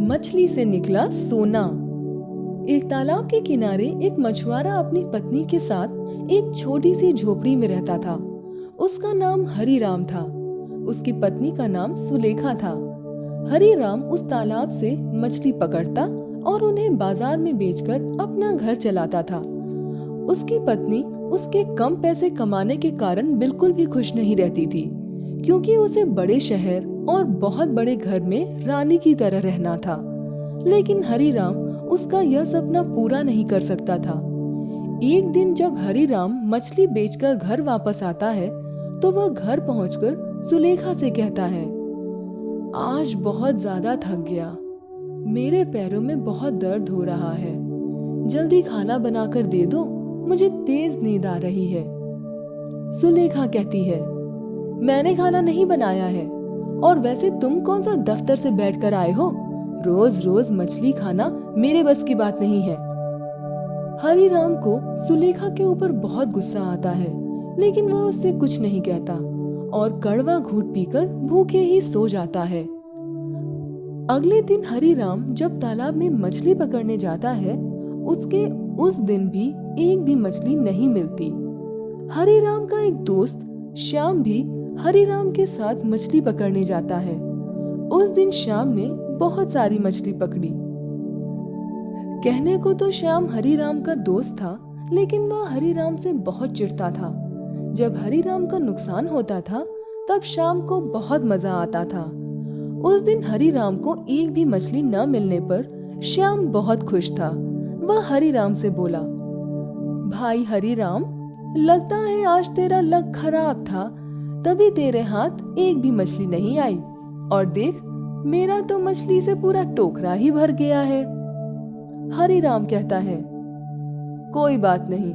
मछली से निकला सोना। एक तालाब के किनारे एक मछुआरा अपनी पत्नी के साथ एक छोटी सी झोपड़ी में रहता था। उसका नाम हरिराम था। उसकी पत्नी का नाम सुलेखा था। हरिराम उस तालाब से मछली पकड़ता और उन्हें बाजार में बेचकर अपना घर चलाता था। उसकी पत्नी उसके कम पैसे कमाने के कारण बिल्कुल भी खुश नहीं रहती थी, क्योंकि उसे बड़े शहर और बहुत बड़े घर में रानी की तरह रहना था। लेकिन हरिराम उसका यह सपना पूरा नहीं कर सकता था। एक दिन जब हरिराम मछली बेचकर घर वापस आता है, तो वह घर पहुंचकर सुलेखा से कहता है, आज बहुत ज्यादा थक गया, मेरे पैरों में बहुत दर्द हो रहा है, जल्दी खाना बनाकर दे दो, मुझे तेज नींद आ रही है। सुलेखा कहती है, मैंने खाना नहीं बनाया है, और वैसे तुम कौन सा दफ्तर से बैठकर आए हो? रोज रोज मछली खाना मेरे बस की बात नहीं है। हरिराम को सुलेखा के ऊपर बहुत गुस्सा आता है, लेकिन वह उससे कुछ नहीं कहता और कड़वा घूंट पीकर भूखे ही सो जाता है। अगले दिन हरिराम जब तालाब में मछली पकड़ने जाता है, उसके उस दिन भी एक भी मछली नहीं मिलती। हरिराम का एक दोस्त श्याम भी हरिराम के साथ मछली पकड़ने जाता है। उस दिन श्याम ने बहुत सारी मछली पकड़ी। कहने को तो श्याम हरिराम का दोस्त था, लेकिन वह हरिराम से बहुत चिढ़ता था। जब हरिराम का नुकसान होता था, तब श्याम को बहुत मजा आता था। उस दिन हरिराम को एक भी मछली न मिलने पर श्याम बहुत खुश था। वह हरिराम से बोला, भाई हरिराम, लगता है आज तेरा लक खराब था, तभी तेरे हाथ एक भी मछली नहीं आई, और देख मेरा तो मछली से पूरा टोकरा ही भर गया है। हरिराम कहता है, कोई बात नहीं,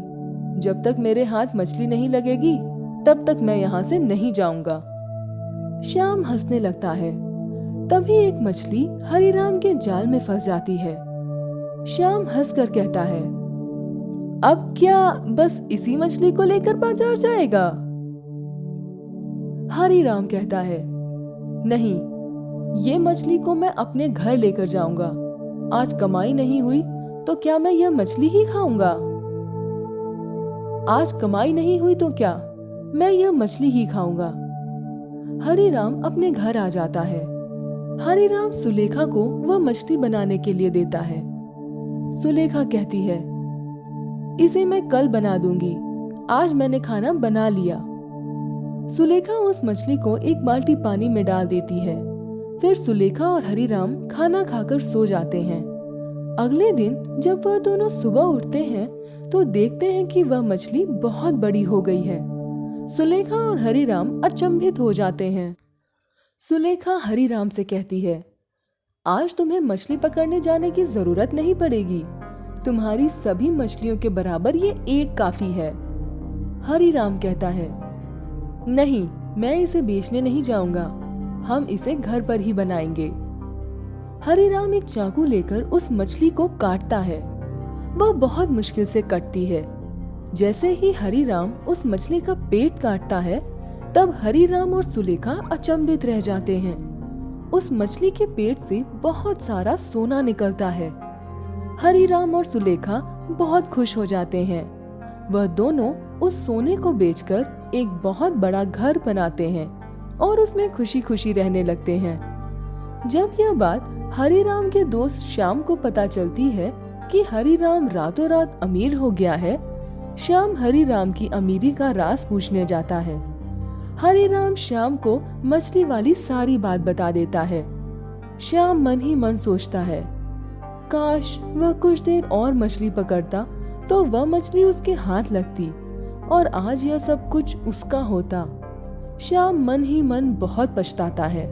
जब तक मेरे हाथ मछली नहीं लगेगी तब तक मैं यहाँ से नहीं जाऊंगा। श्याम हंसने लगता है। तभी एक मछली हरिराम के जाल में फंस जाती है। श्याम हंसकर कहता है, अब क्या बस इसी मछली को लेकर बाजार जाएगा? हरिराम कहता है, नहीं, ये मछली को मैं अपने घर लेकर जाऊंगा। आज कमाई नहीं हुई तो क्या मैं यह मछली ही खाऊंगा? आज कमाई नहीं हुई तो क्या मैं यह मछली ही खाऊंगा। हरिराम अपने घर आ जाता है। हरिराम सुलेखा को वह मछली बनाने के लिए देता है। सुलेखा कहती है, इसे मैं कल बना दूंगी, आज मैंने खाना बना लिया। सुलेखा उस मछली को एक बाल्टी पानी में डाल देती है। फिर सुलेखा और हरिराम खाना खाकर सो जाते हैं। अगले दिन जब वह दोनों सुबह उठते हैं, तो देखते हैं कि वह मछली बहुत बड़ी हो गई है। सुलेखा और हरिराम अचंभित हो जाते हैं। सुलेखा हरिराम से कहती है, आज तुम्हें मछली पकड़ने जाने की जरूरत नहीं पड़ेगी, तुम्हारी सभी मछलियों के बराबर ये एक काफी है। हरिराम कहता है, नहीं, मैं इसे बेचने नहीं जाऊंगा, हम इसे घर पर ही बनाएंगे। हरिराम एक चाकू लेकर उस मछली को काटता है। वह बहुत मुश्किल से कटती है। जैसे ही हरिराम उस मछली का पेट काटता है, तब हरिराम और सुलेखा अचंभित रह जाते हैं। उस मछली के पेट से बहुत सारा सोना निकलता है। हरिराम और सुलेखा बहुत खुश हो जाते हैं। वह दोनों उस सोने को बेचकर एक बहुत बड़ा घर बनाते हैं और उसमें खुशी खुशी रहने लगते हैं। जब यह बात हरिराम के दोस्त श्याम को पता चलती है कि हरिराम रातों रात अमीर हो गया है, श्याम हरिराम की अमीरी का राज पूछने जाता है। हरिराम श्याम को मछली वाली सारी बात बता देता है। श्याम मन ही मन सोचता है, काश वह कुछ देर और मछली पकड़ता तो वह मछली उसके हाथ लगती और आज यह सब कुछ उसका होता। श्याम मन ही मन बहुत पछताता है।